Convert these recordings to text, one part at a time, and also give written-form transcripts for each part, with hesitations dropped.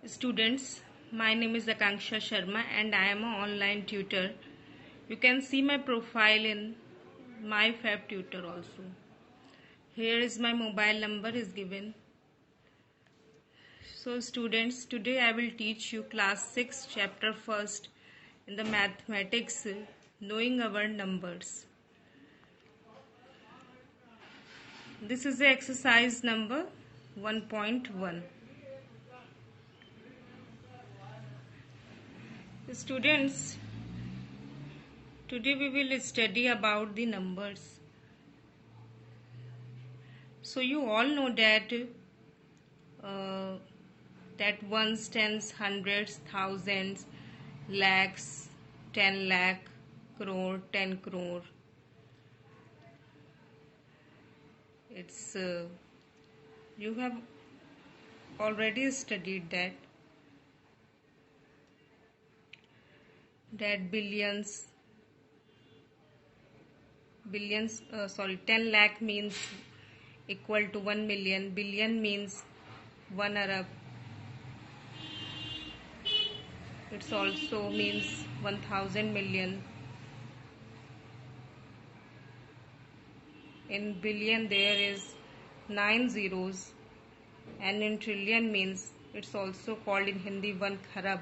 Students, my name is Akanksha Sharma and I am an online tutor. You can see my profile in MyFab Tutor also. Here is my mobile number is given. So students, today I will teach you class 6 chapter 1st in the mathematics, knowing our numbers. This is the exercise number 1.1. Students, today we will study about the numbers. So you all know that ones, tens, hundreds, thousands, lakhs, 10 lakh, crore, 10 crore. It's you have already studied that billions 10 lakh means equal to 1 million, billion means 1 arab. It also means 1000 million. In billion there is 9 zeros, and in trillion means it's also called in Hindi 1 kharab.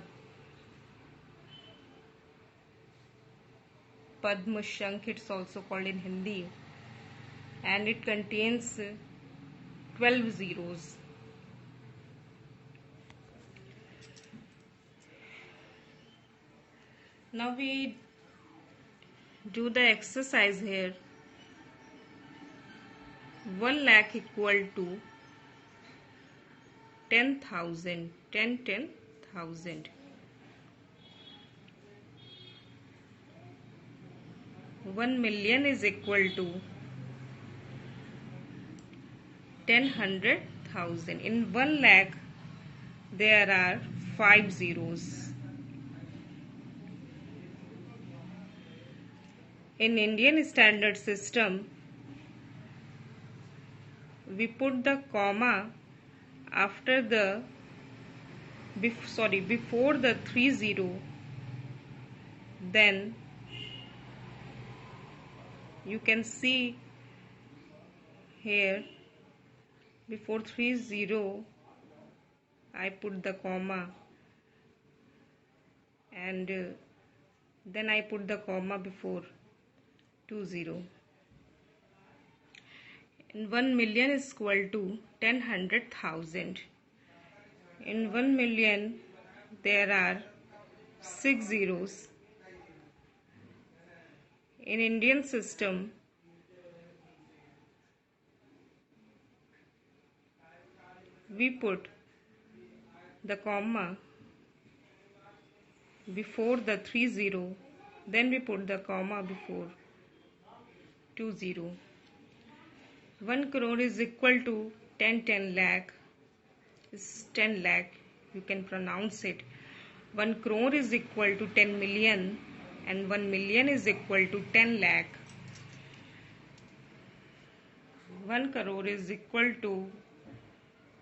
Padma Shankh it's also called in Hindi, and it contains 12 zeros. Now we do the exercise here. 1 lakh equal to 10,000, 10,000. 1 million is equal to 100,000. In 1 lakh there are 5 zeros. In Indian standard system, we put the comma after the before the 30, then you can see here before 30 I put the comma, and then I put the comma before 20. And 1 million is equal to 100,000. In 1 million there are 6 zeros. In Indian system, we put the comma before the 30, then we put the comma before 20. 1 crore is equal to 10 lakh. Is 10 lakh, you can pronounce it. 1 crore is equal to 10 million, and 1 million is equal to 10 lakh. 1 crore is equal to,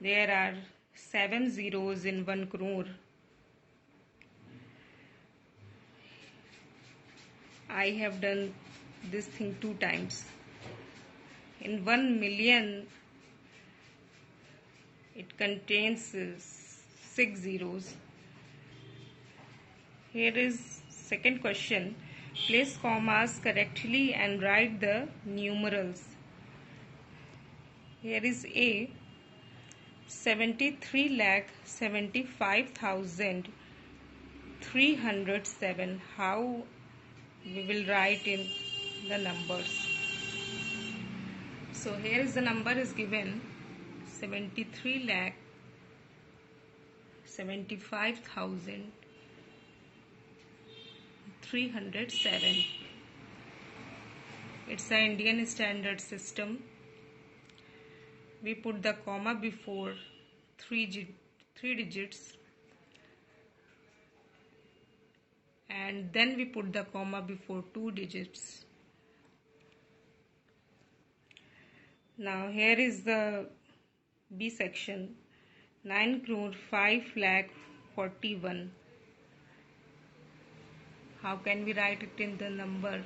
there are 7 zeros in 1 crore. I have done this thing 2 times. In 1 million, it contains 6 zeros. Here is second question. Place commas correctly and write the numerals. Here is A, 73,75,307. How we will write in the numbers? So here is the number is given 73,75,307. It's an Indian standard system. We put the comma before 3 digits, and then we put the comma before 2 digits. Now here is the B section. 9 crore 5 lakh 41. How can we write it in the number?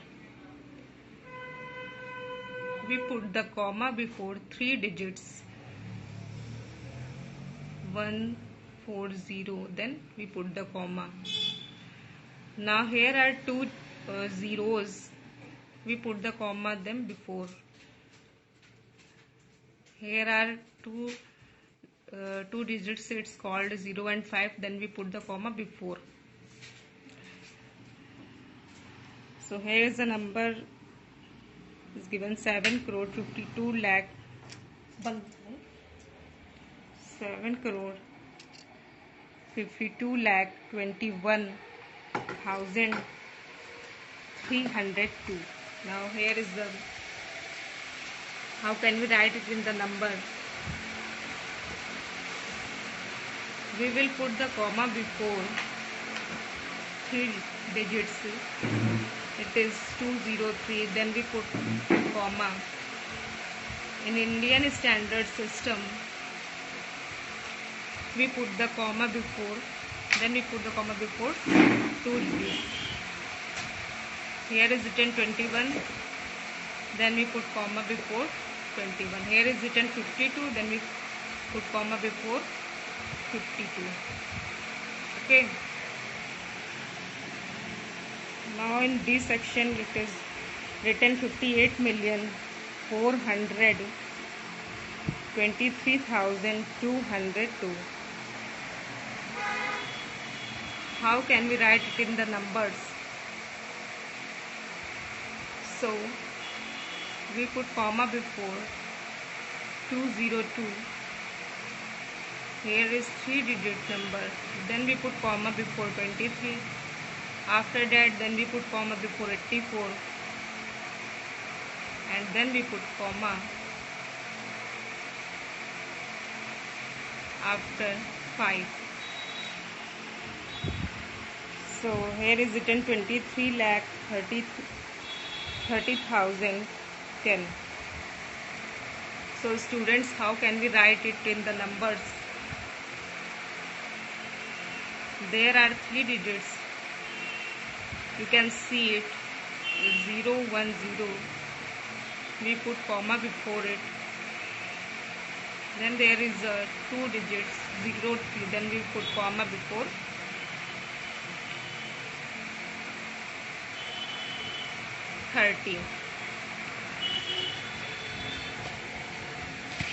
We put the comma before 3 digits. 140, then we put the comma. Now here are two zeros. We put the comma them before. Here are two digits, it's called 0 and 5, then we put the comma before. So here is the number is given 7 crore 52 lakh 7 crore 52 lakh 21,302. Now here is the, how can we write it in the number? We will put the comma before 3 digits. It is 203, then we put comma. In Indian standard system, we put the comma before, then we put the comma before 2 digits. Here is written 21, then we put comma before 21. Here is written 52, then we put comma before 52. Okay. Now in this section it is written 58,423,202. How can we write it in the numbers? So we put comma before 202. Here is 3 digit number. Then we put comma before 23. After that, then we put comma before 84. And then we put comma after 5. So here is written 23,30,010. So students, how can we write it in the numbers? There are 3 digits. You can see it, 0, 1, 0. We put comma before it. Then there is 2 digits, 0, 3. Then we put comma before 30.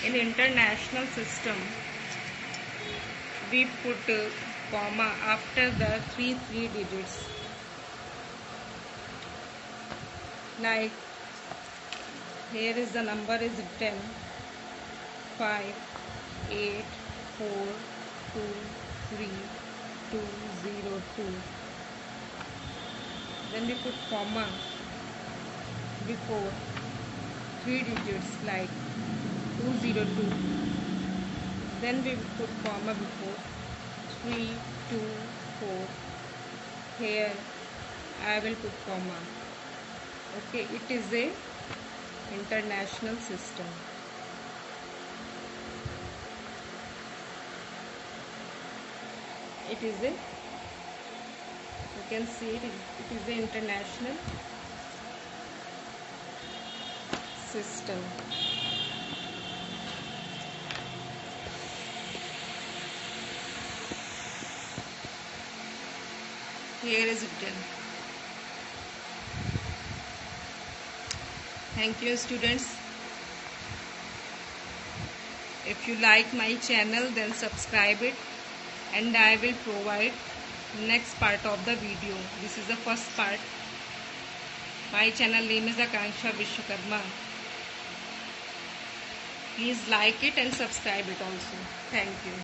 In international system, we put comma after the 3 digits. Like here is the number is 10 5 8 4 2 3 2 0 2. Then we put comma before 3 digits like 202. Then we put comma before 3 2 4. Here I will put comma. Okay, it is a international system. It is a, you can see it is a international system. Here is written. Thank you students. If you like my channel, then subscribe it, and I will provide next part of the video. This is the first part. My channel name is Akanksha Vishwakarma. Please like it and subscribe it also. Thank you.